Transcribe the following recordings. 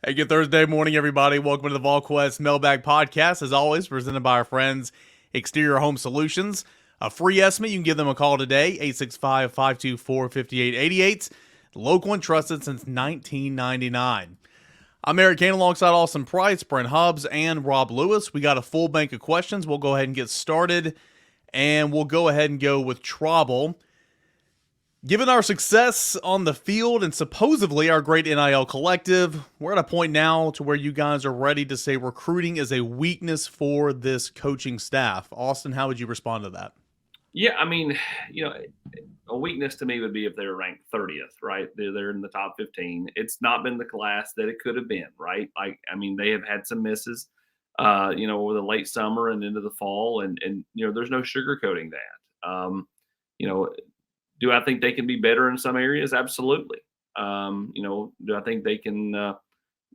Hey, good Thursday morning, everybody. Welcome to the Volquest Mailbag podcast. As always, presented by our friends Exterior Home Solutions. A free estimate, you can give them a call today, 865-524-5888. Local and trusted since 1999. I'm Eric Kane alongside Austin Price, Brent Hubbs, and Rob Lewis. We got a full bank of questions. We'll go ahead and get started, and we'll go ahead and go with Trouble. Given our success on the field and supposedly our great NIL collective, we're at a point now to where you guys are ready to say recruiting is a weakness for this coaching staff. Austin, how would you respond to that? Yeah, I mean, a weakness to me would be if they're ranked 30th, right? They're in the top 15. It's not been the class that it could have been, right? They have had some misses, over the late summer and into the fall, and there's no sugarcoating that. You know, do I think they can be better in some areas? Absolutely. Do I think they can,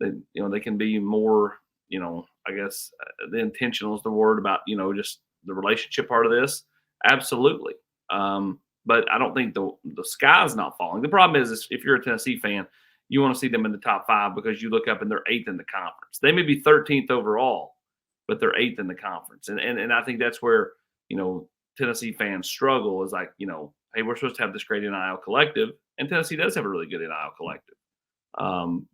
they can be more, I guess the intentional is the word about, just the relationship part of this. Absolutely. But I don't think the sky's not falling. The problem is if you're a Tennessee fan, you want to see them in the top 5 because you look up and they're 8th in the conference. They may be 13th overall, but they're 8th in the conference. And I think that's where, Tennessee fans struggle is like, hey, we're supposed to have this great NIL collective, and Tennessee does have a really good NIL collective.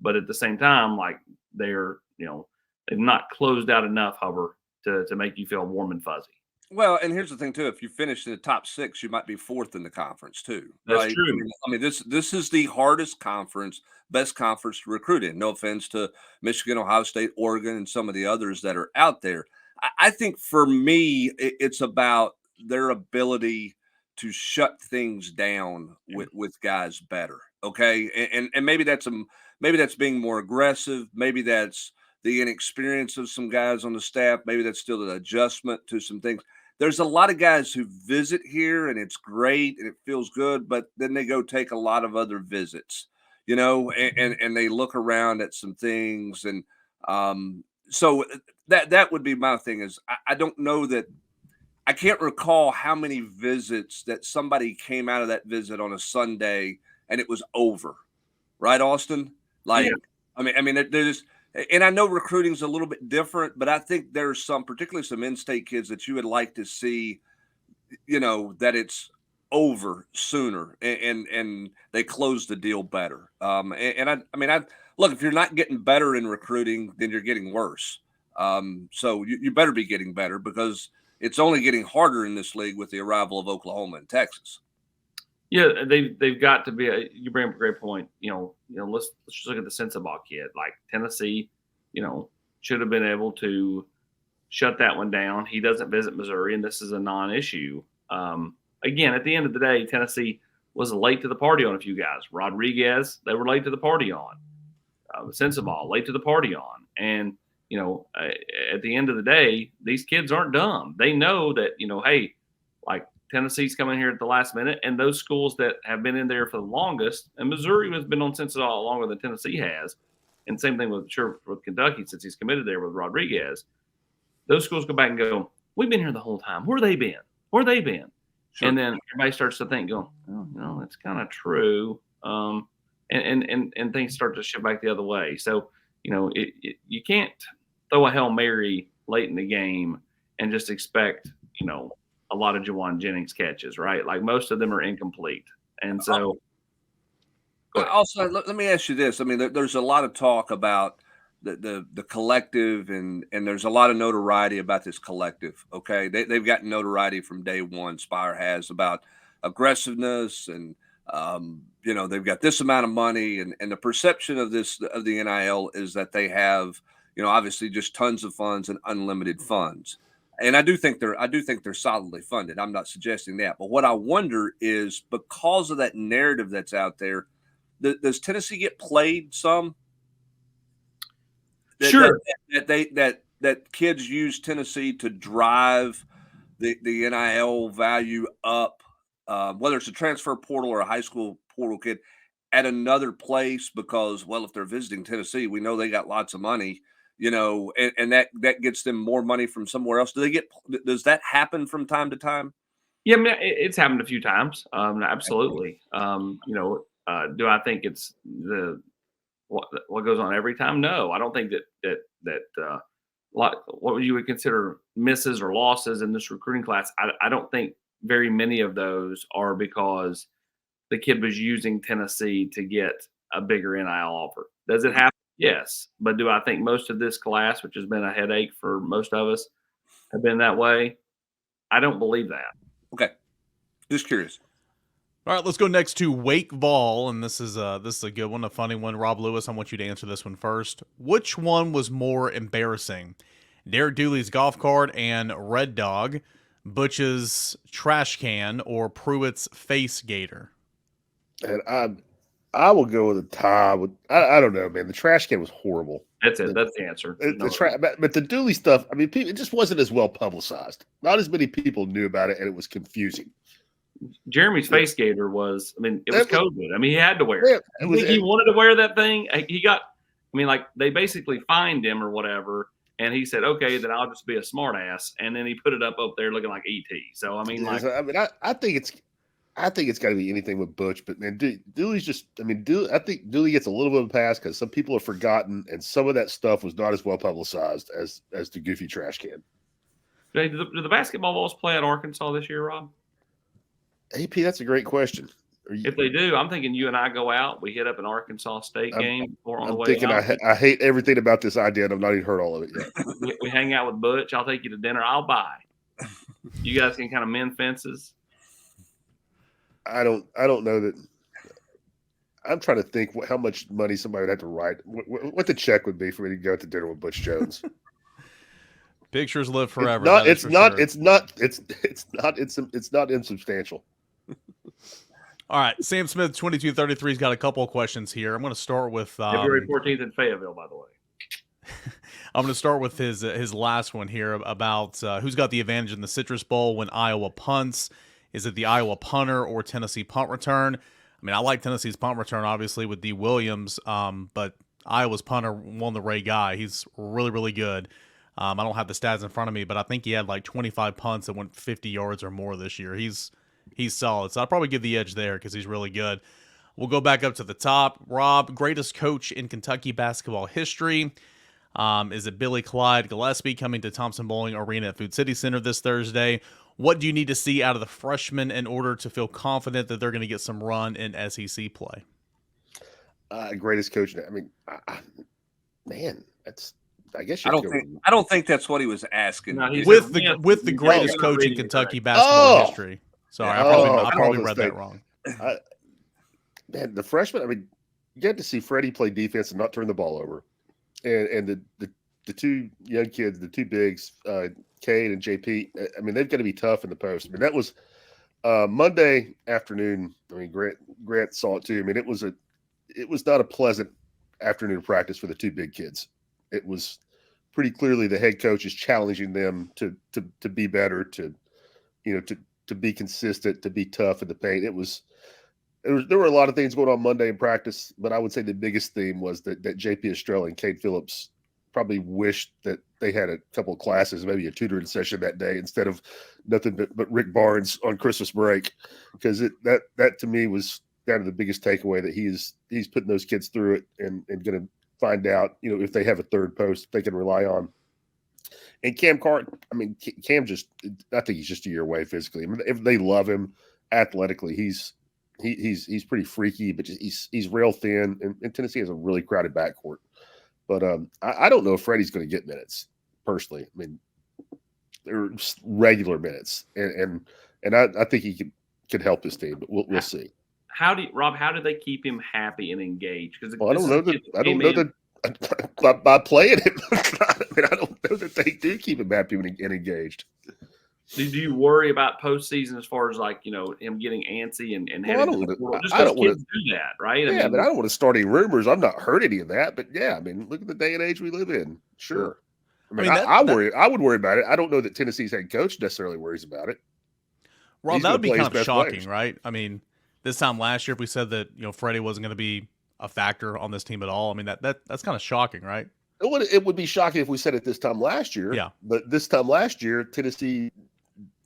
But at the same time, like they're, they've not closed out enough, however, to make you feel warm and fuzzy. Well, and here's the thing too: if you finish in the top 6, you might be 4th in the conference too, That's right? true. This is the hardest conference, best conference to recruit in. No offense to Michigan, Ohio State, Oregon, and some of the others that are out there. I think for me, it's about their ability to shut things down with guys better. Okay, and maybe that's being more aggressive. Maybe that's the inexperience of some guys on the staff. Maybe that's still an adjustment to some things. There's a lot of guys who visit here and it's great and it feels good, but then they go take a lot of other visits, and they look around at some things. And so that would be my thing is I don't know that I can't recall how many visits that somebody came out of that visit on a Sunday and it was over. Right, Austin? Like, Yeah. there's and I know recruiting's a little bit different, but I think there's some, particularly some in-state kids that you would like to see, that it's over sooner and they close the deal better. I look, if you're not getting better in recruiting, then you're getting worse. So you better be getting better because it's only getting harder in this league with the arrival of Oklahoma and Texas. Yeah, they've got to be. You bring up a great point. Let's just look at the Sensabaugh kid. Like Tennessee, should have been able to shut that one down. He doesn't visit Missouri, and this is a non-issue. Again, at the end of the day, Tennessee was late to the party on a few guys. Rodriguez, they were late to the party on. Sensabaugh, late to the party on. And at the end of the day, these kids aren't dumb. They know that hey, like Tennessee's coming here at the last minute, and those schools that have been in there for the longest, and Missouri has been on Sensabaugh longer than Tennessee has, and same thing with Kentucky since he's committed there with Rodriguez. Those schools go back and go, we've been here the whole time. Where they been? Where they been? Sure. And then everybody starts to think, going, oh, it's kind of true, and things start to shift back the other way. So you can't throw a Hail Mary late in the game and just expect a lot of Jawan Jennings catches, right? Like most of them are incomplete. And so also let me ask you this. I mean, there's a lot of talk about the collective and there's a lot of notoriety about this collective. Okay. They've gotten notoriety from day one. Spire has about aggressiveness and, they've got this amount of money and the perception of the NIL is that they have, obviously just tons of funds and unlimited funds. And I do think they're solidly funded. I'm not suggesting that. But what I wonder is because of that narrative that's out there, does Tennessee get played some? Sure. That kids use Tennessee to drive the NIL value up, whether it's a transfer portal or a high school portal kid at another place because, well, if they're visiting Tennessee, we know they got lots of money. And that gets them more money from somewhere else. Does that happen from time to time? Yeah, I mean, it's happened a few times. Absolutely. Do I think it's the what goes on every time? No, I don't think that what you would consider misses or losses in this recruiting class. I don't think very many of those are because the kid was using Tennessee to get a bigger NIL offer. Does it happen? Yes. But do I think most of this class, which has been a headache for most of us, have been that way? I don't believe that. Okay. Just curious. All right, let's go next to Wake Vol, and this is a good one, a funny one. Rob Lewis, I want you to answer this one first. Which one was more embarrassing? Derek Dooley's golf cart and Red Dog, Butch's trash can, or Pruitt's face gator? And I will go with a tie. I don't know, man. The trash can was horrible. That's it. That's the answer. But the Dooley stuff, I mean, it just wasn't as well publicized. Not as many people knew about it, and it was confusing. Jeremy's face gator was, I mean, it was COVID. I mean, he had to wear it. He wanted to wear that thing. They basically fined him or whatever, and he said, okay, then I'll just be a smart ass. And then he put it up there looking like ET. So, I mean, I think it's got to be anything with Butch, but man, Dooley's just, I think Dooley gets a little bit of a pass because some people have forgotten, and some of that stuff was not as well publicized as the goofy trash can. Do the basketball balls play at Arkansas this year, Rob? AP, that's a great question. If they do, I'm thinking you and I go out, we hit up an Arkansas State game before on the way out. I hate everything about this idea, and I've not even heard all of it yet. we hang out with Butch. I'll take you to dinner. I'll buy. You guys can kind of mend fences. I don't know that. I'm trying to think how much money somebody would have to write, what the check would be for me to go to dinner with Butch Jones. Pictures live forever. It's not insubstantial. All right, Sam Smith 2233's got a couple of questions here. I'm going to start with February 14th in Fayetteville, by the way. I'm going to start with his last one here about who's got the advantage in the Citrus Bowl when Iowa punts. Is it the Iowa punter or Tennessee punt return? I mean, I like Tennessee's punt return, obviously, with D. Williams, but Iowa's punter won the Ray Guy. He's really, really good. I don't have the stats in front of me, but I think he had like 25 punts that went 50 yards or more this year. He's solid. So I'll probably give the edge there because he's really good. We'll go back up to the top. Rob, greatest coach in Kentucky basketball history. Is it Billy Clyde Gillespie coming to Thompson Bowling Arena at Food City Center this Thursday? What do you need to see out of the freshmen in order to feel confident that they're going to get some run in SEC play? Greatest coach. I mean, man, that's. I guess I don't think that's what he was asking. No, with the greatest coach in Kentucky basketball history. Sorry, I probably read that wrong. Man, the freshman. I mean, you get to see Freddie play defense and not turn the ball over, and the two young kids, the two bigs, Cade and JP. I mean, they've got to be tough in the post. I mean, that was Monday afternoon. I mean, Grant saw it too. I mean, it was not a pleasant afternoon practice for the two big kids. It was pretty clearly the head coach is challenging them to be better, to be consistent, to be tough in the paint. There were a lot of things going on Monday in practice, but I would say the biggest theme was that JP Estrella and Cade Phillips probably wished that they had a couple of classes, maybe a tutoring session that day instead of nothing but Rick Barnes on Christmas break, because that to me was kind of the biggest takeaway, that he's putting those kids through it and going to find out, if they have a third post they can rely on. And Cam Carton, I mean, Cam I think he's just a year away physically. I mean, if they love him athletically, he's pretty freaky, but he's rail thin, and Tennessee has a really crowded backcourt. But I don't know if Freddie's going to get minutes personally. I mean, they're regular minutes, and I think he could help his team, but we'll see. How do they keep him happy and engaged? Because I don't know that by playing him. I mean, I don't know that they do keep him happy and engaged. Do you worry about postseason as far as him getting antsy and I don't want to do that, right? But I don't want to start any rumors. I've not heard any of that, but yeah, I mean, look at the day and age we live in. Sure. I would worry about it. I don't know that Tennessee's head coach necessarily worries about it. Rob, that would be kind of shocking, right? I mean, this time last year, if we said that Freddie wasn't going to be a factor on this team at all, I mean that's kind of shocking, right? It would be shocking if we said it this time last year. Yeah. But this time last year, Tennessee,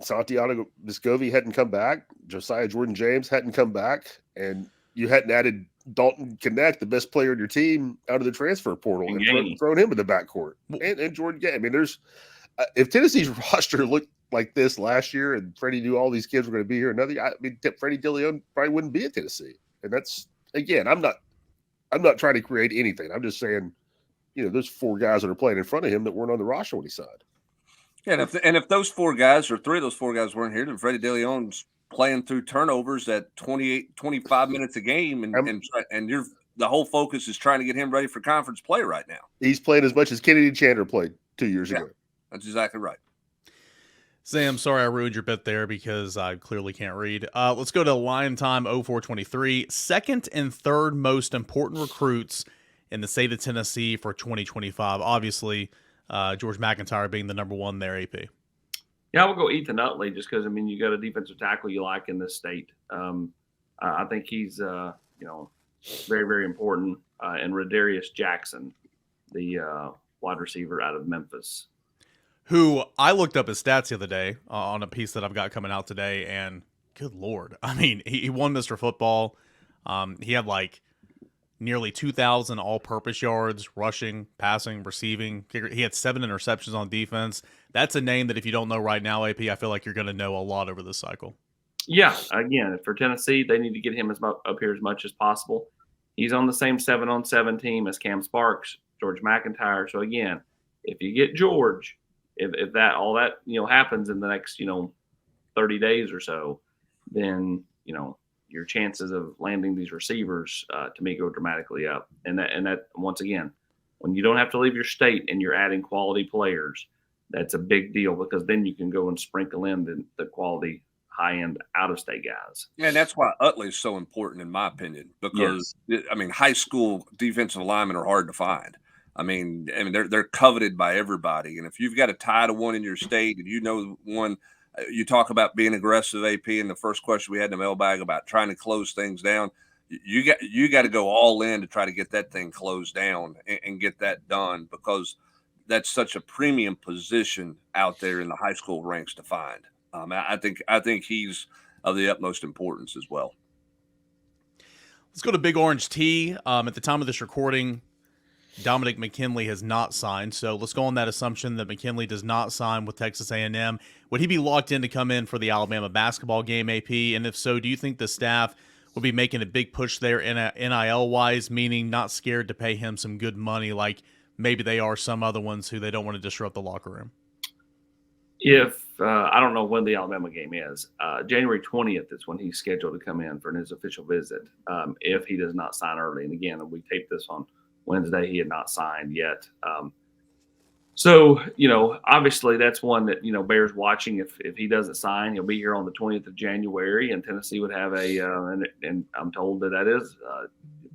Santiago Vescovi hadn't come back. Josiah Jordan-James hadn't come back, and you hadn't added Dalton Connect, the best player in your team, out of the transfer portal and thrown him in the backcourt. And Jordan Gay. I mean, there's if Tennessee's roster looked like this last year and Freddie knew all these kids were going to be here another year, I mean, Freddie DeLeon probably wouldn't be at Tennessee. And that's, again, I'm not trying to create anything. I'm just saying, there's 4 guys that are playing in front of him that weren't on the roster when he signed. Yeah, and if those 4 guys or 3 of those 4 guys weren't here, then Freddie DeLeon's playing through turnovers at 25 minutes a game, and the whole focus is trying to get him ready for conference play right now. He's playing as much as Kennedy Chandler played 2 years ago. That's exactly right. Sam, sorry I ruined your bit there because I clearly can't read. Let's go to Lion Time 0423. Second and third most important recruits in the state of Tennessee for 2025. Obviously, George McIntyre being the number 1 there, AP. Yeah, I would go Ethan Utley just because, you got a defensive tackle you like in this state. I think he's, very, very important. And Radarius Jackson, the wide receiver out of Memphis. Who I looked up his stats the other day on a piece that I've got coming out today, and good Lord. I mean, he won Mr. Football. He had nearly 2,000 all-purpose yards, rushing, passing, receiving. He had 7 interceptions on defense. That's a name that if you don't know right now, AP, I feel like you're going to know a lot over this cycle. Yeah, again, for Tennessee, they need to get him up here as much as possible. He's on the same 7-on-7 team as Cam Sparks, George McIntyre. So, again, if you get George, if that all that happens in the next 30 days or so, then your chances of landing these receivers to me go dramatically up. And that once again, when you don't have to leave your state and you're adding quality players, that's a big deal because then you can go and sprinkle in the quality high-end out-of-state guys. Yeah, and that's why Utley is so important in my opinion because, high school defensive linemen are hard to find. They're coveted by everybody. And if you've got a tie to one in your state and one – you talk about being aggressive, AP, in the first question we had in the mailbag about trying to close things down. You got to go all in to try to get that thing closed down and get that done because that's such a premium position out there in the high school ranks to find. I think he's of the utmost importance as well. Let's go to Big Orange T. At the time of this recording, Dominck McKinley has not signed, so let's go on that assumption that McKinley does not sign with Texas A&M. Would he be locked in to come in for the Alabama basketball game, AP? And if so, do you think the staff will be making a big push there NIL-wise, meaning not scared to pay him some good money like maybe they are some other ones who they don't want to disrupt the locker room? If I don't know when the Alabama game is. January 20th is when he's scheduled to come in for his official visit if he does not sign early. And again, we taped this on Wednesday. He had not signed yet. So, obviously that's one that, bears watching. If he doesn't sign, he'll be here on the 20th of January and Tennessee would have and I'm told that is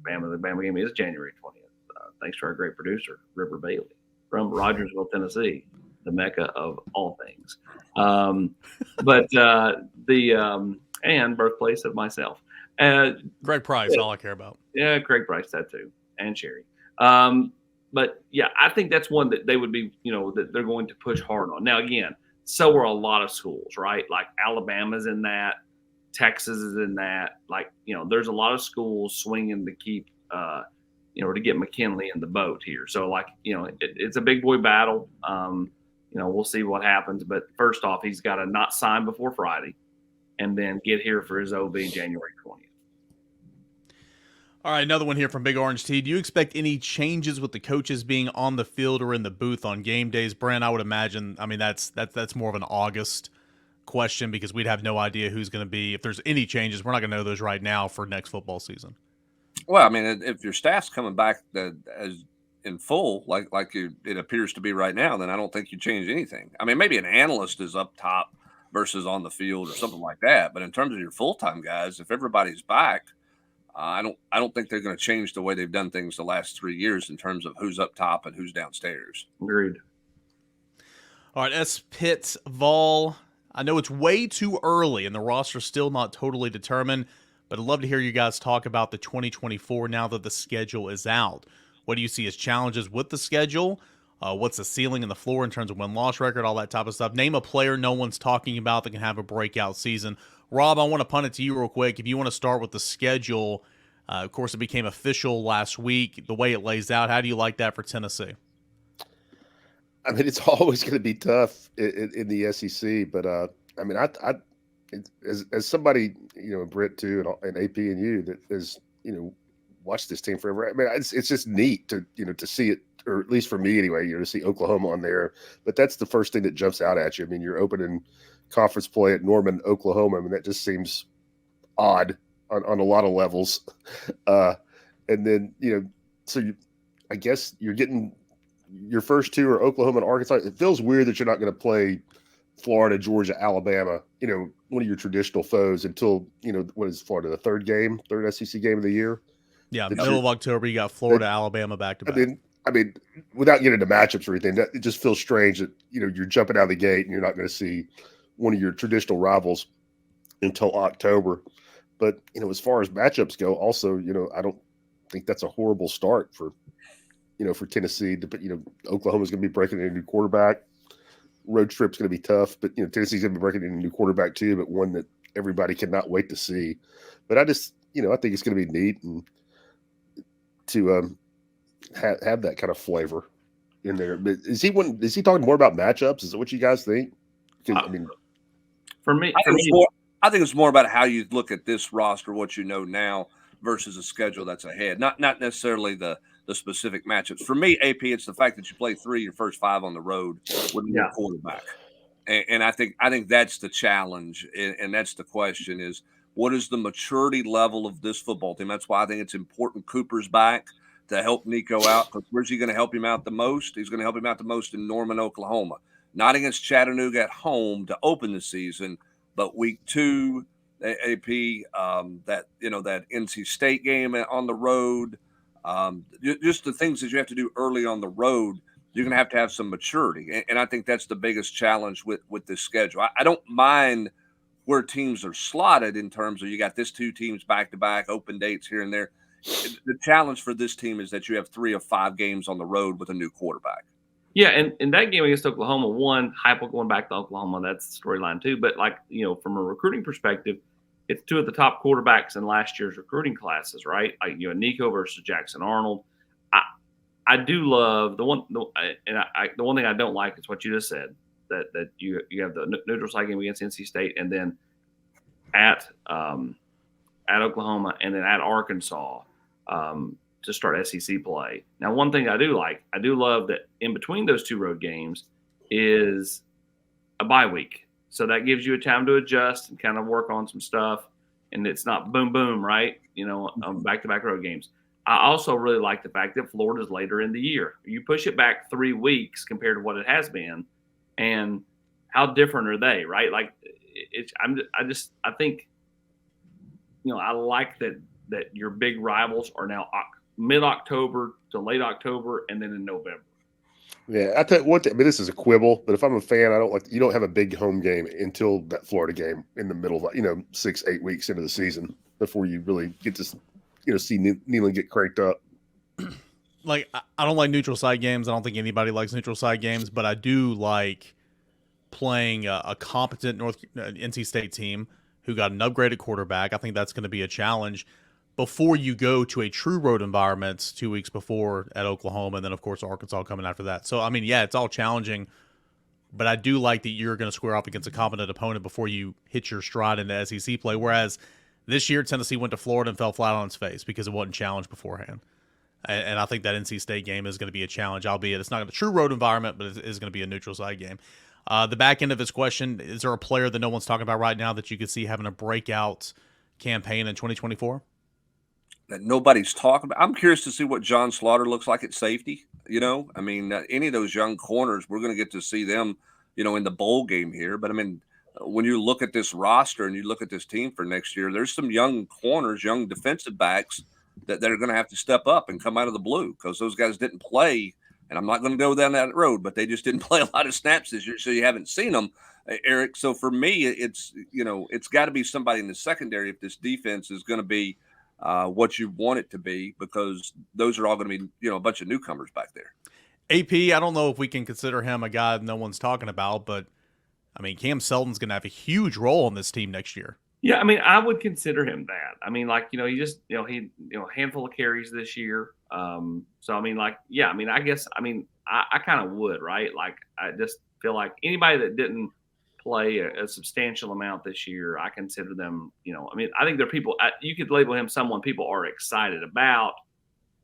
the Bama game is January 20th. Thanks to our great producer, River Bailey from Rogersville, Tennessee, the Mecca of all things. And birthplace of myself. Greg Price, all I care about. Yeah, Craig Price, that too. And Sherry. But yeah, I think that's one that they would be, that they're going to push hard on. Now, again, so are a lot of schools, right? Like Alabama's in that, Texas is in that. Like, there's a lot of schools swinging to keep, to get McKinley in the boat here. So, like, it's a big boy battle. We'll see what happens. But first off, he's got to not sign before Friday and then get here for his OB January 20th. All right, another one here from Big Orange T. Do you expect any changes with the coaches being on the field or in the booth on game days? Brent, I would imagine, that's more of an August question because we'd have no idea who's going to be. If there's any changes, we're not going to know those right now for next football season. Well, if your staff's coming back as in full, like it appears to be right now, then I don't think you change anything. Maybe an analyst is up top versus on the field or something like that. But in terms of your full-time guys, if everybody's back, I don't think they're going to change the way they've done things the last 3 years in terms of who's up top and who's downstairs. Agreed. All right, S. Pitts, Vol. I know it's way too early and the roster's still not totally determined, but I'd love to hear you guys talk about the 2024 now that the schedule is out. What do you see as challenges with the schedule? What's the ceiling and the floor in terms of win-loss record, all that type of stuff? Name a player no one's talking about that can have a breakout season. Rob, I want to punt it to you real quick. If you want to start with the schedule, Of course, it became official last week. The way it lays out, how do you like that for Tennessee? I mean, it's always going to be tough in the SEC, but I mean, as somebody, Britt too, and AP and you that has watched this team forever. I mean, it's just neat to to see it, or at least for me anyway, to see Oklahoma on there. But that's the first thing that jumps out at you. I mean, you're opening conference play at Norman, Oklahoma. I mean, that just seems odd on a lot of levels. And then I guess you're getting your first two are Oklahoma and Arkansas. It feels weird that you're not going to play Florida, Georgia, Alabama, one of your traditional foes until, what is Florida, the third SEC game of the year? Yeah, middle of October, you got Florida, Alabama back to back. I mean, without getting into matchups or anything, it just feels strange that, you're jumping out of the gate and you're not going to see one of your traditional rivals until October. But, as far as matchups go, also, I don't think that's a horrible start for Tennessee. But, Oklahoma's going to be breaking in a new quarterback. Road trip's going to be tough, but Tennessee's going to be breaking in a new quarterback too, but one that everybody cannot wait to see. But I just, I think it's going to be neat and to have that kind of flavor in there. But is he talking more about matchups? Is it what you guys think? I mean, for me, I think it's more about how you look at this roster, what you know now versus a schedule that's ahead. Not necessarily the specific matchups. For me, AP, it's the fact that you play 3 of your first 5 on the road with a new quarterback. And I think that's the challenge, and that's the question is, what is the maturity level of this football team? That's why I think it's important Cooper's back to help Nico out, because where's he going to help him out the most? He's going to help him out the most in Norman, Oklahoma. Not against Chattanooga at home to open the season, but week 2, AP, that NC State game on the road, just the things that you have to do early on the road, you're going to have some maturity. And I think that's the biggest challenge with this schedule. I don't mind where teams are slotted in terms of you got this 2 teams back-to-back, open dates here and there. The challenge for this team is that you have 3 of 5 games on the road with a new quarterback. Yeah, and in that game against Oklahoma, Heupel going back to Oklahoma, that's the storyline too. But from a recruiting perspective, it's 2 of the top quarterbacks in last year's recruiting classes, right? Like Nico versus Jackson Arnold. I do love the one thing I don't like is what you just said, that you have the neutral site game against NC State, and then at Oklahoma, and then at Arkansas to start SEC play. Now, one thing I do love that in between those 2 road games is a bye week. So that gives you a time to adjust and kind of work on some stuff. And it's not boom, boom, right? Back-to-back road games. I also really like the fact that Florida's later in the year. You push it back 3 weeks compared to what it has been. And how different are they, right? Like, I think, I like that your big rivals are now mid-October to late October and then in November. Yeah, I tell you one thing. I mean, this is a quibble, but if I'm a fan, I don't like. You don't have a big home game until that Florida game in the middle of 6-8 weeks into the season before you really get to see Neyland get cranked up. Like, I don't like neutral site games. I don't think anybody likes neutral site games, but I do like playing a competent NC State team who got an upgraded quarterback. I think that's going to be a challenge before you go to a true road environment 2 weeks before at Oklahoma, and then, of course, Arkansas coming after that. So, I mean, yeah, it's all challenging, but I do like that you're going to square up against a competent opponent before you hit your stride into SEC play, whereas this year Tennessee went to Florida and fell flat on its face because it wasn't challenged beforehand. And I think that NC State game is going to be a challenge, albeit it's not a true road environment, but it is going to be a neutral site game. The back end of this question, is there a player that no one's talking about right now that you could see having a breakout campaign in 2024? That nobody's talking about. I'm curious to see what John Slaughter looks like at safety. I mean, any of those young corners, we're going to get to see them, in the bowl game here. But I mean, when you look at this roster and you look at this team for next year, there's some young corners, young defensive backs that are going to have to step up and come out of the blue because those guys didn't play. And I'm not going to go down that road, but they just didn't play a lot of snaps this year, so you haven't seen them, Eric. So for me, it's got to be somebody in the secondary if this defense is going to be what you want it to be, because those are all going to be, a bunch of newcomers back there. AP, I don't know if we can consider him a guy no one's talking about, but I mean, Cam Seldon's going to have a huge role on this team next year. Yeah, I mean, I would consider him that. I mean, like, he just, he, a handful of carries this year. So I mean, like, yeah, I mean, I guess, I mean, I kind of would, right? Like, I just feel like anybody that didn't play a substantial amount this year, I consider them, I mean, I think there are people, you could label him someone people are excited about.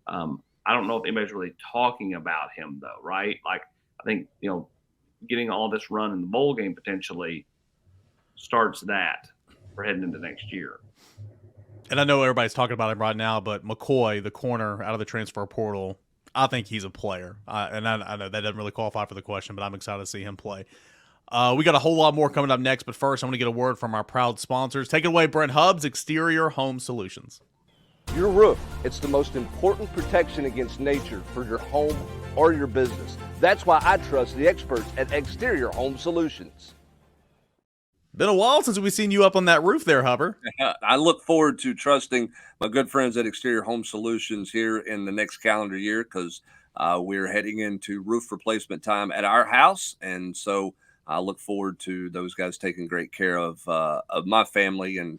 I don't know if anybody's really talking about him though, right? Like, I think, getting all this run in the bowl game potentially starts that for heading into next year. And I know everybody's talking about him right now, but McCoy, the corner out of the transfer portal, I think he's a player. And I know that doesn't really qualify for the question, but I'm excited to see him play. We got a whole lot more coming up next, but first I'm going to get a word from our proud sponsors. Take it away, Brent Hubbs, Exterior Home Solutions. Your roof, it's the most important protection against nature for your home or your business. That's why I trust the experts at Exterior Home Solutions. Been a while since we've seen you up on that roof there, Hubber. I look forward to trusting my good friends at Exterior Home Solutions here in the next calendar year because we're heading into roof replacement time at our house. And so I look forward to those guys taking great care of my family and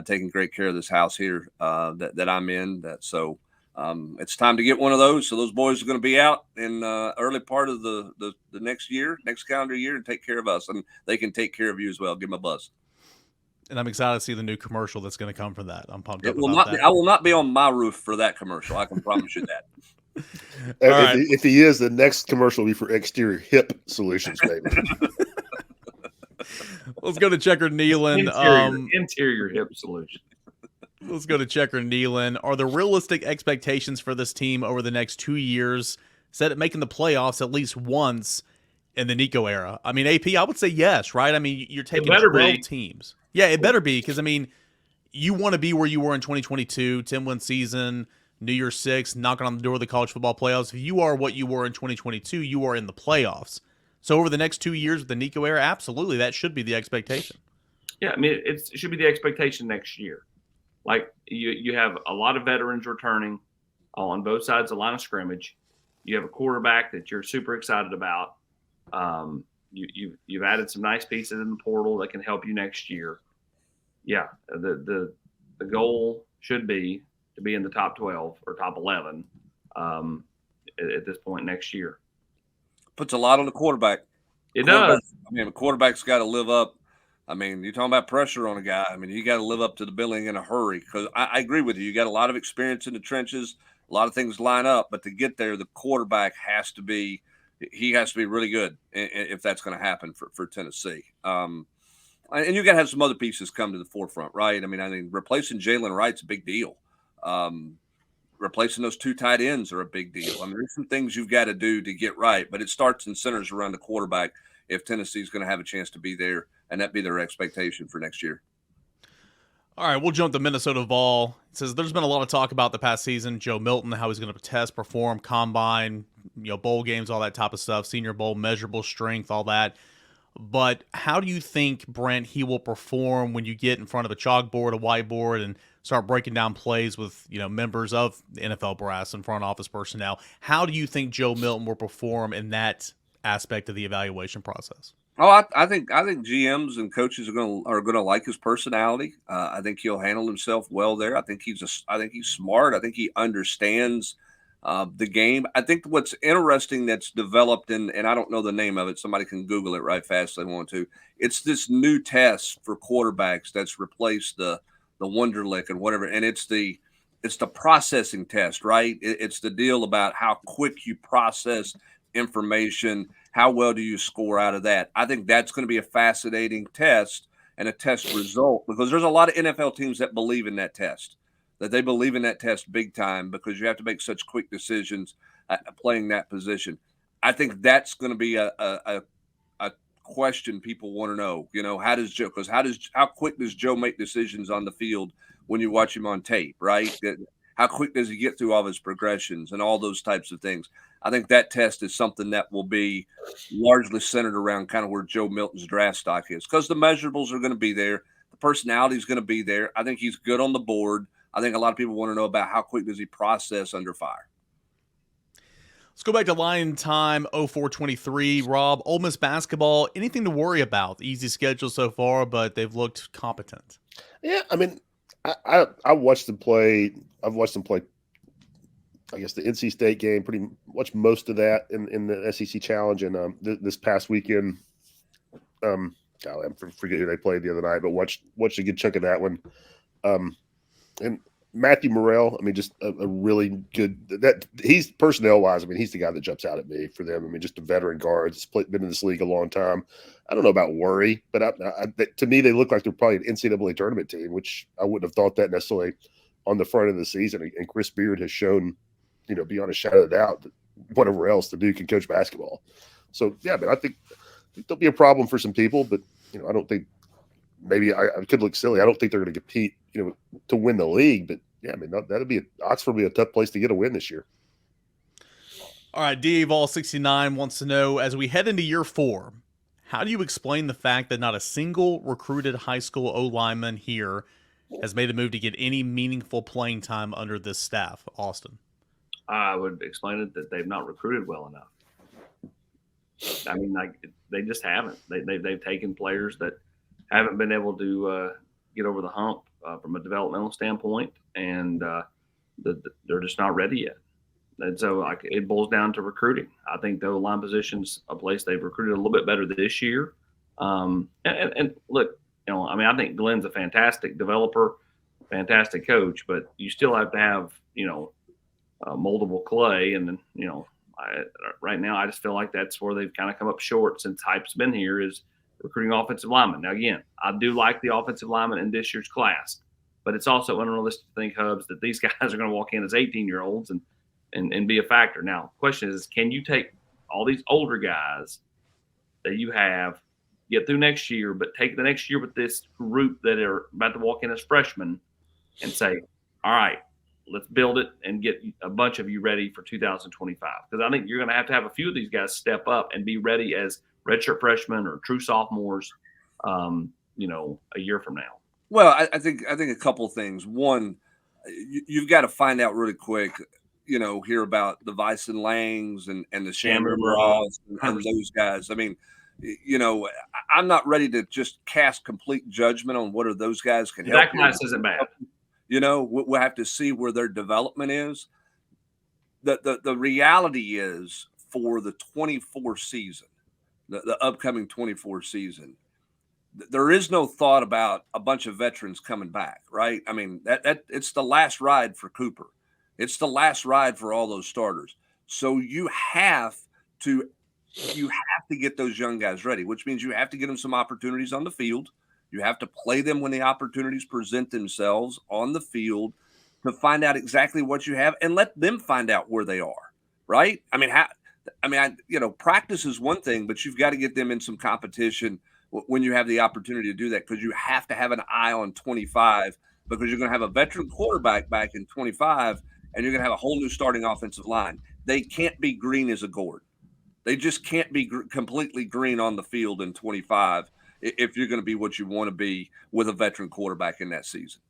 taking great care of this house here that I'm in. So it's time to get one of those. So those boys are going to be out in early part of the next calendar year, and take care of us. And they can take care of you as well. Give them a buzz. And I'm excited to see the new commercial that's going to come from that. I'm pumped up about about that. I will not be on my roof for that commercial. I can promise you that. If he is, the next commercial will be for Exterior Hip Solutions, maybe. Let's go to Checker Nealon. Interior hip solution. Let's go to Checker Nealon. Are the realistic expectations for this team over the next 2 years set at making the playoffs at least once in the Nico era? I mean, AP, I would say yes, right? I mean, you're taking 12 teams. Yeah, it better be, because, I mean, you want to be where you were in 2022, 10-win season, New Year's 6, knocking on the door of the college football playoffs. If you are what you were in 2022, you are in the playoffs. So over the next 2 years with the Nico era, absolutely, that should be the expectation. Yeah, I mean, it should be the expectation next year. Like, you have a lot of veterans returning on both sides of the line of scrimmage. You have a quarterback that you're super excited about. You've added some nice pieces in the portal that can help you next year. Yeah, the goal should be to be in the top 12 or top 11 at this point next year. Puts a lot on the quarterback. It does. I mean, the quarterback's got to live up. I mean, you're talking about pressure on a guy. I mean, you got to live up to the billing in a hurry, because I agree with you. You got a lot of experience in the trenches, a lot of things line up, but to get there, the quarterback has to be really good if that's going to happen for Tennessee. And you got to have some other pieces come to the forefront, right? I mean, replacing Jalen Wright's a big deal. Replacing those two tight ends are a big deal. I mean, there's some things you've got to do to get right, but it starts and centers around the quarterback if Tennessee's going to have a chance to be there, and that be their expectation for next year. All right, we'll jump to Minnesota Vol. It says there's been a lot of talk about the past season, Joe Milton, how he's going to test, perform, combine, bowl games, all that type of stuff, Senior Bowl, measurable strength, all that. But how do you think, Brent, he will perform when you get in front of a chalkboard, a whiteboard, and start breaking down plays with, members of the NFL brass and front office personnel? How do you think Joe Milton will perform in that aspect of the evaluation process? Oh, I think GMs and coaches are going to like his personality. I think he'll handle himself well there. I think he's smart. I think he understands the game. I think what's interesting that's developed and I don't know the name of it. Somebody can Google it right fast if they want to. It's this new test for quarterbacks that's replaced the Wonderlic and whatever, and it's the processing test, right? It's the deal about how quick you process information. How well do you score out of that? I think that's going to be a fascinating test and a test result, because there's a lot of NFL teams that believe in that test, that they believe in that test big time, because you have to make such quick decisions playing that position. I think that's going to be a question people want to know. How quick does Joe make decisions on the field when you watch him on tape, right? How quick does he get through all of his progressions and all those types of things? I think that test is something that will be largely centered around kind of where Joe Milton's draft stock is, because the measurables are going to be there. The personality is going to be there. I think he's good on the board. I think a lot of people want to know about how quick does he process under fire. Let's go back to line time 0423. Rob, Ole Miss Basketball, anything to worry about? Easy schedule so far, but they've looked competent. Yeah, I mean, I watched them play. I've watched them play. I guess the NC State game, pretty much most of that in the SEC Challenge, and this past weekend. Golly, I forget who they played the other night, but watched a good chunk of that one. And Matthew Morrell, I mean, just a really good that he's personnel wise. I mean, he's the guy that jumps out at me for them. I mean, just a veteran guard, been in this league a long time. I don't know about worry, but to me, they look like they're probably an NCAA tournament team, which I wouldn't have thought that necessarily on the front of the season. And Chris Beard has shown, beyond a shadow of a doubt, that whatever else the dude can coach basketball. So yeah, but I think there'll be a problem for some people, but I don't think. Maybe I could look silly. I don't think they're going to compete, to win the league. But yeah, I mean, Oxford will be a tough place to get a win this year. All right, DAVol69 wants to know, as we head into year 4, how do you explain the fact that not a single recruited high school O-lineman here has made a move to get any meaningful playing time under this staff, Austin? I would explain it that they've not recruited well enough. I mean, they just haven't. They've taken players that haven't been able to get over the hump from a developmental standpoint, and they're just not ready yet. And so it boils down to recruiting. I think the line position's a place they've recruited a little bit better this year. And look, I mean, I think Glenn's a fantastic developer, fantastic coach, but you still have to have, moldable clay. And then, right now I just feel like that's where they've kind of come up short since Hype's been here is recruiting offensive linemen. Now, again, I do like the offensive linemen in this year's class, but it's also unrealistic to think, Hubs, that these guys are going to walk in as 18-year-olds and be a factor. Now, the question is, can you take all these older guys that you have, get through next year, but take the next year with this group that are about to walk in as freshmen and say, all right, let's build it and get a bunch of you ready for 2025? Because I think you're going to have a few of these guys step up and be ready as redshirt freshmen or true sophomores, a year from now. Well, I think a couple of things. One, you've got to find out really quick, hear about the Vyson Langs and the Shamir Ross and those guys. I mean, I'm not ready to just cast complete judgment on whether those guys can help. That class isn't bad. We'll have to see where their development is. The reality is for the 24 season, the upcoming 24 season, there is no thought about a bunch of veterans coming back, right? I mean, that it's the last ride for Cooper. It's the last ride for all those starters. So you have to get those young guys ready, which means you have to get them some opportunities on the field. You have to play them when the opportunities present themselves on the field to find out exactly what you have and let them find out where they are, right? I mean, practice is one thing, but you've got to get them in some competition when you have the opportunity to do that, because you have to have an eye on 25, because you're going to have a veteran quarterback back in 25, and you're going to have a whole new starting offensive line. They can't be green as a gourd. They just can't be completely green on the field in 25 if you're going to be what you want to be with a veteran quarterback in that season.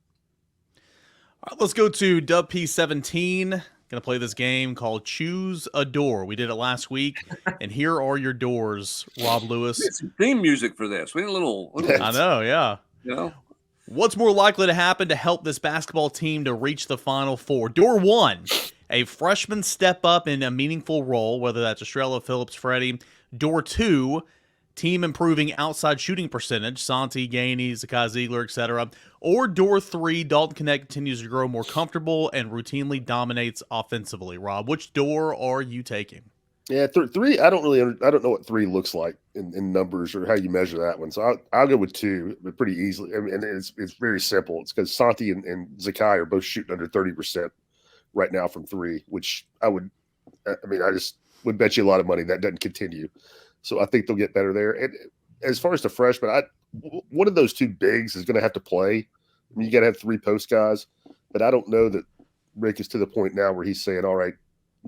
All right, let's go to Dub P17. Going to play this game called Choose a Door. We did it last week, and here are your doors, Rob Lewis. It's theme music for this. We need a little I know, yeah. What's more likely to happen to help this basketball team to reach the Final Four? Door 1, a freshman step up in a meaningful role, whether that's Estrella, Phillips, Freddie. Door 2, team improving outside shooting percentage, Santi, Gainey, Zakai Ziegler, etc. Or Door 3, Dalton Knecht continues to grow more comfortable and routinely dominates offensively. Rob, which door are you taking? Yeah, 3. I don't know what 3 looks like in numbers or how you measure that one. So I'll go with 2, but pretty easily. I mean, and it's very simple. It's because Santi and Zakai are both shooting under 30% right now from 3, which I just would bet you a lot of money that doesn't continue. So I think they'll get better there. And as far as the freshmen, one of those 2 bigs is going to have to play. I mean, you got to have 3 post guys, but I don't know that Rick is to the point now where he's saying, all right,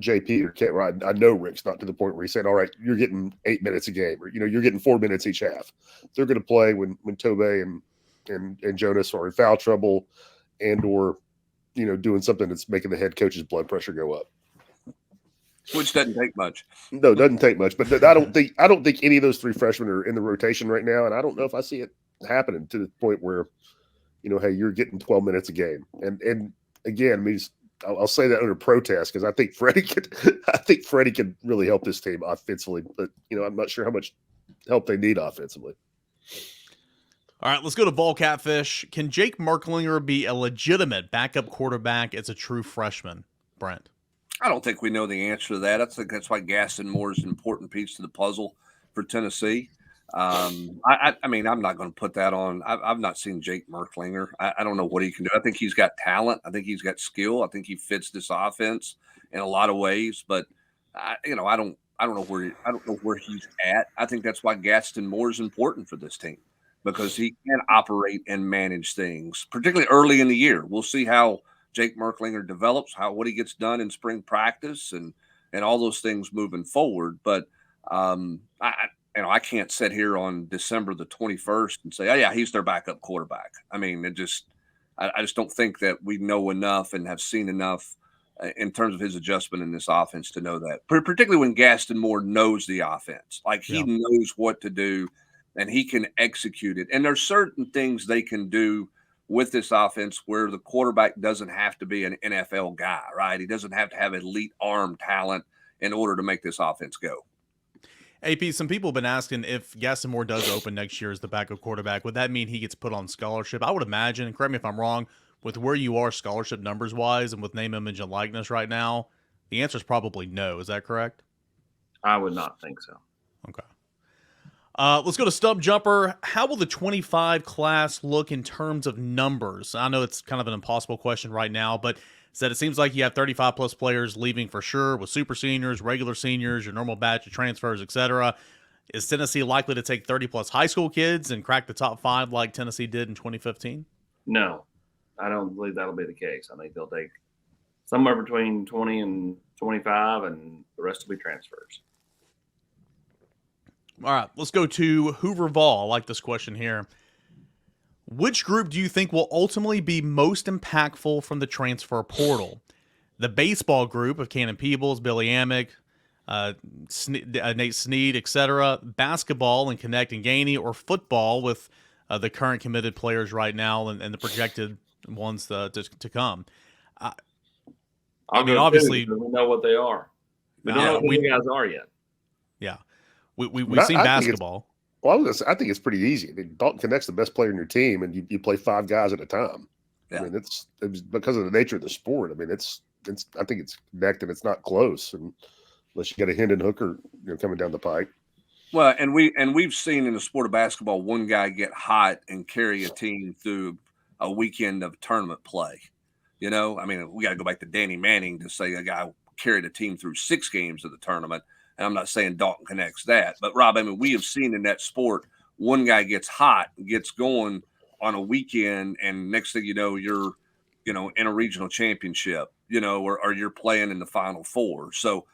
JP or Kent, I know Rick's not to the point where he's saying, all right, you're getting 8 minutes a game, or, you're getting 4 minutes each half. They're going to play when Tobey and Jonas are in foul trouble and or, doing something that's making the head coach's blood pressure go up. Which doesn't take much. No, it doesn't take much. But I don't think any of those 3 freshmen are in the rotation right now, and I don't know if I see it happening to the point where, hey, you're getting 12 minutes a game. And again, I mean, I'll say that under protest because I think Freddie could really help this team offensively, but I'm not sure how much help they need offensively. All right, let's go to Vol Catfish. Can Jake Merklinger be a legitimate backup quarterback as a true freshman, Brent? I don't think we know the answer to that. I think that's why Gaston Moore is an important piece to the puzzle for Tennessee. I mean, I'm not going to put that on. I've not seen Jake Merklinger. I don't know what he can do. I think he's got talent. I think he's got skill. I think he fits this offense in a lot of ways. But I don't know where he's at. I think that's why Gaston Moore is important for this team because he can operate and manage things, particularly early in the year. We'll see how Jake Merklinger develops, what he gets done in spring practice, and all those things moving forward. But I can't sit here on December the 21st and say, oh yeah, he's their backup quarterback. I mean, I just don't think that we know enough and have seen enough in terms of his adjustment in this offense to know that. Particularly when Gaston Moore knows the offense, like he knows what to do and he can execute it. And there's certain things they can do with this offense where the quarterback doesn't have to be an NFL guy, right? He doesn't have to have elite arm talent in order to make this offense go. AP, some people have been asking if Gaston Moore does open next year as the backup quarterback, would that mean he gets put on scholarship? I would imagine, and correct me if I'm wrong, with where you are scholarship numbers-wise and with name, image, and likeness right now, the answer is probably no. Is that correct? I would not think so. Okay. Let's go to Stump Jumper. How will the 25 class look in terms of numbers? I know it's kind of an impossible question right now, but said it seems like you have 35-plus players leaving for sure with super seniors, regular seniors, your normal batch of transfers, etc. Is Tennessee likely to take 30-plus high school kids and crack the top 5 like Tennessee did in 2015? No, I don't believe that'll be the case. I think they'll take somewhere between 20 and 25, and the rest will be transfers. All right, let's go to Hoover Vol. I like this question here. Which group do you think will ultimately be most impactful from the transfer portal? The baseball group of Cannon Peebles, Billy Amick, Nate Snead, etc. Basketball and Connect and Gainey, or football with the current committed players right now and the projected ones to come? I mean, obviously, we know what they are. We don't know who the guys are yet. Yeah. We've seen basketball. I think it's pretty easy. I mean, Dalton Connect's the best player in your team, and you play 5 guys at a time. Yeah. I mean, it's because of the nature of the sport. I mean, I think it's connected. It's not close, unless you got a Hendon Hooker coming down the pike. Well, and we've seen in the sport of basketball one guy get hot and carry a team through a weekend of tournament play. I mean, we got to go back to Danny Manning to say a guy carried a team through 6 games of the tournament. And I'm not saying Dalton connects that, but Rob, I mean, we have seen in that sport, one guy gets hot, gets going on a weekend, and next thing you know, you're, in a regional championship, or you're playing in the Final Four. So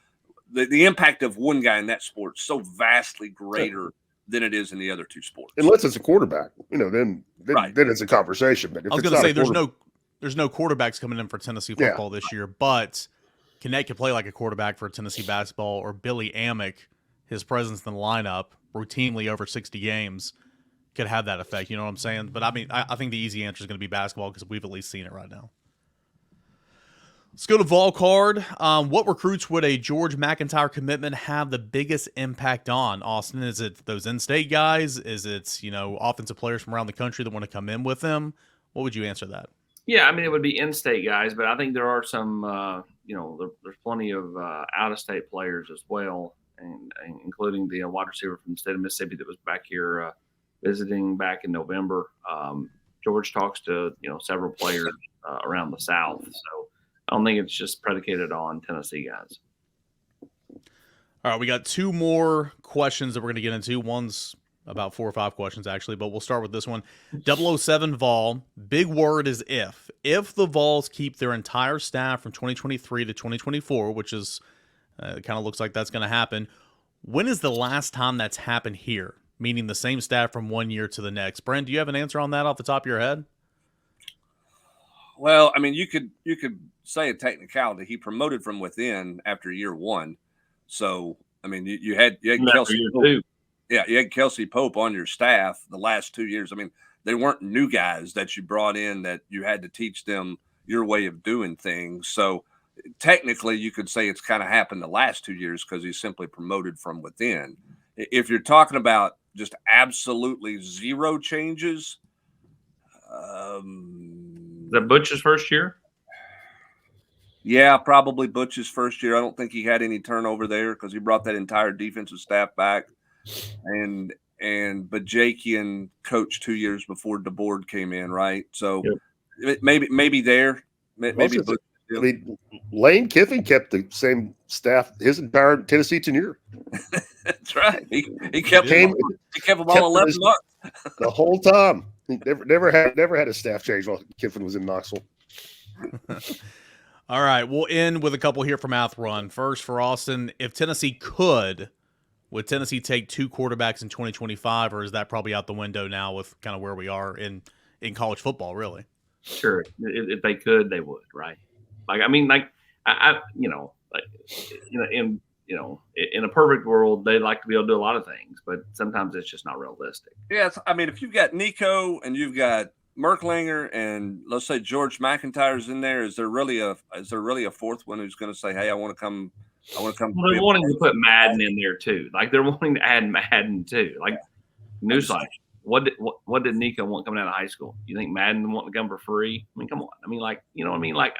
the impact of one guy in that sport is so vastly greater than it is in the other 2 sports. Unless it's a quarterback, then it's a conversation. But if I was going to say there's no quarterbacks coming in for Tennessee football this year, but Connect could play like a quarterback for Tennessee basketball, or Billy Amick, his presence in the lineup routinely over 60 games could have that effect. You know what I'm saying? But I mean, I think the easy answer is going to be basketball because we've at least seen it right now. Let's go to Vol Card. What recruits would a George McIntyre commitment have the biggest impact on, Austin? Is it those in-state guys? Is it, offensive players from around the country that want to come in with them? What would you answer that? Yeah, I mean, it would be in-state guys, but I think there are some, there's plenty of out-of-state players as well, and including the wide receiver from the state of Mississippi that was back here visiting back in November. George talks to, several players around the South, so I don't think it's just predicated on Tennessee guys. All right, we got 2 more questions that we're going to get into. One's about 4 or 5 questions, actually, but we'll start with this one. 007 Vol, big word is if. If the Vols keep their entire staff from 2023 to 2024, which is it kind of looks like that's going to happen, when is the last time that's happened here? Meaning the same staff from one year to the next. Brent, do you have an answer on that off the top of your head? Well, I mean, you could say a technicality. He promoted from within after year 1. So, I mean, you had Kelsey Pope. Yeah, you had Kelsey Pope on your staff the last 2 years. I mean, they weren't new guys that you brought in that you had to teach them your way of doing things. So technically you could say it's kind of happened the last 2 years because he's simply promoted from within. If you're talking about just absolutely zero changes, the Butch's first year? Yeah, probably Butch's first year. I don't think he had any turnover there because he brought that entire defensive staff back. And Bajakian coached 2 years before DeBoard came in, right? So maybe there. Maybe Butch. I mean, Lane Kiffin kept the same staff his entire Tennessee tenure. That's right. He kept them all 11 months the whole time. He never had a staff change while Kiffin was in Knoxville. All right, we'll end with a couple here from Math Run. First, for Austin, if Tennessee could, would Tennessee take 2 quarterbacks in 2025, or is that probably out the window now with kind of where we are in college football, really? Sure. If they could, they would, right? Like, I mean, like, in a perfect world, they'd like to be able to do a lot of things, but sometimes it's just not realistic. Yeah, I mean, if you've got Nico and you've got Merklinger and let's say George McIntyre's in there, is there really a fourth one who's going to say, "Hey, I want to come"? Well, they're wanting to put Madden in there too. Like they're wanting to add Madden too. Like newsflash, what did Nico want coming out of high school? You think Madden want to come for free? I mean, come on. I mean, like, you know what I mean? Like,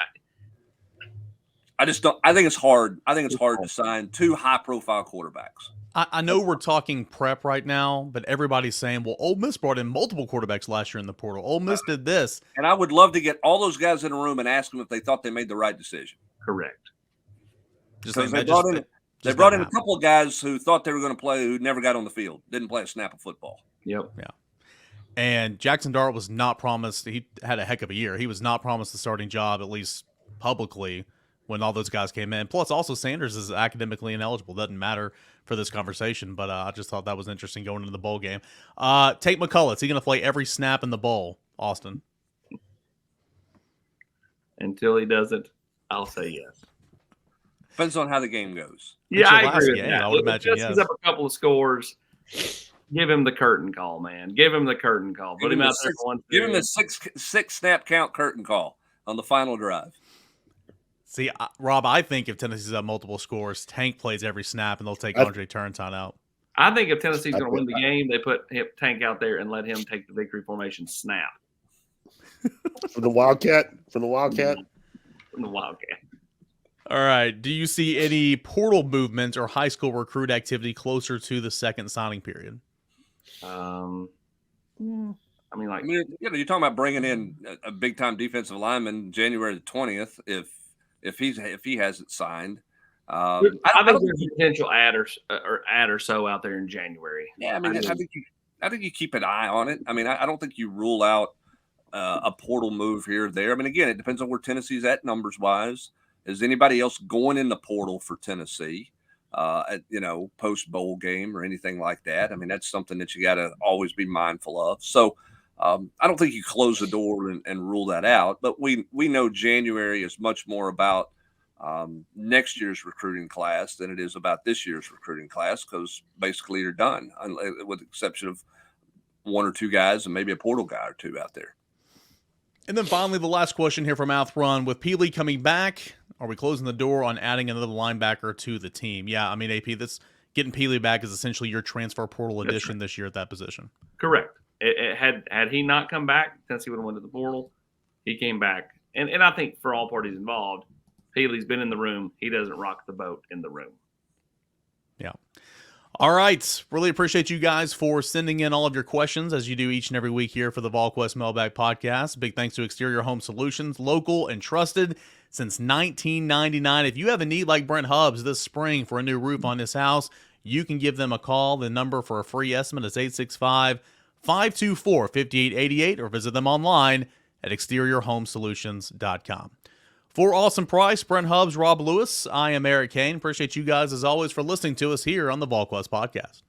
I just don't. I think it's hard. I think it's hard to sign 2 high-profile quarterbacks. I know we're talking prep right now, but everybody's saying, well, Ole Miss brought in multiple quarterbacks last year in the portal. Ole Miss did this. And I would love to get all those guys in a room and ask them if they thought they made the right decision. Correct. They brought in a couple of guys who thought they were going to play who never got on the field, didn't play a snap of football. Yep. Yeah. And Jackson Dart was not promised. He had a heck of a year. He was not promised the starting job, at least publicly, when all those guys came in. Plus, also, Sanders is academically ineligible. Doesn't matter for this conversation, but I just thought that was interesting going into the bowl game. Tate McCullough, is he going to play every snap in the bowl, Austin? Until he doesn't, I'll say yes. Depends on how the game goes. Yeah, I agree with that. I would imagine yes. He's up a couple of scores. Give him the curtain call, man. Give him the curtain call. Put him out there for one. Give him the six snap count curtain call on the final drive. See, Rob, I think if Tennessee's up multiple scores, Tank plays every snap, and they'll take Andre Turrentine out. I think if Tennessee's going to win the game, they put Tank out there and let him take the victory formation snap. From the Wildcat? From the Wildcat. All right. Do you see any portal movement or high school recruit activity closer to the second signing period? I mean, you're talking about bringing in a big-time defensive lineman January the 20th if he hasn't signed. I think there's a potential add or so out there in January. Yeah, I think you keep an eye on it. I mean, I don't think you rule out a portal move here or there. I mean, again, it depends on where Tennessee's at numbers-wise. Is anybody else going in the portal for Tennessee at post bowl game or anything like that? I mean, that's something that you got to always be mindful of. So I don't think you close the door and rule that out. But we know January is much more about next year's recruiting class than it is about this year's recruiting class because basically you're done, with the exception of 1 or 2 guys and maybe a portal guy or 2 out there. And then finally, the last question here from Mouth Run. With Peely coming back, are we closing the door on adding another linebacker to the team? Yeah, I mean, AP, getting Peely back is essentially your transfer portal addition this year at that position. Correct. Had he not come back, Tennessee would have went to the portal. He came back. And I think for all parties involved, Peely's been in the room. He doesn't rock the boat in the room. Yeah. All right. Really appreciate you guys for sending in all of your questions as you do each and every week here for the Volquest Mailbag podcast. Big thanks to Exterior Home Solutions, local and trusted since 1999. If you have a need like Brent Hubbs this spring for a new roof on his house, you can give them a call. The number for a free estimate is 865-524-5888 or visit them online at exteriorhomesolutions.com. For Austin Price, Brent Hubbs, Rob Lewis, I am Eric Kane. Appreciate you guys, as always, for listening to us here on the Volquest Podcast.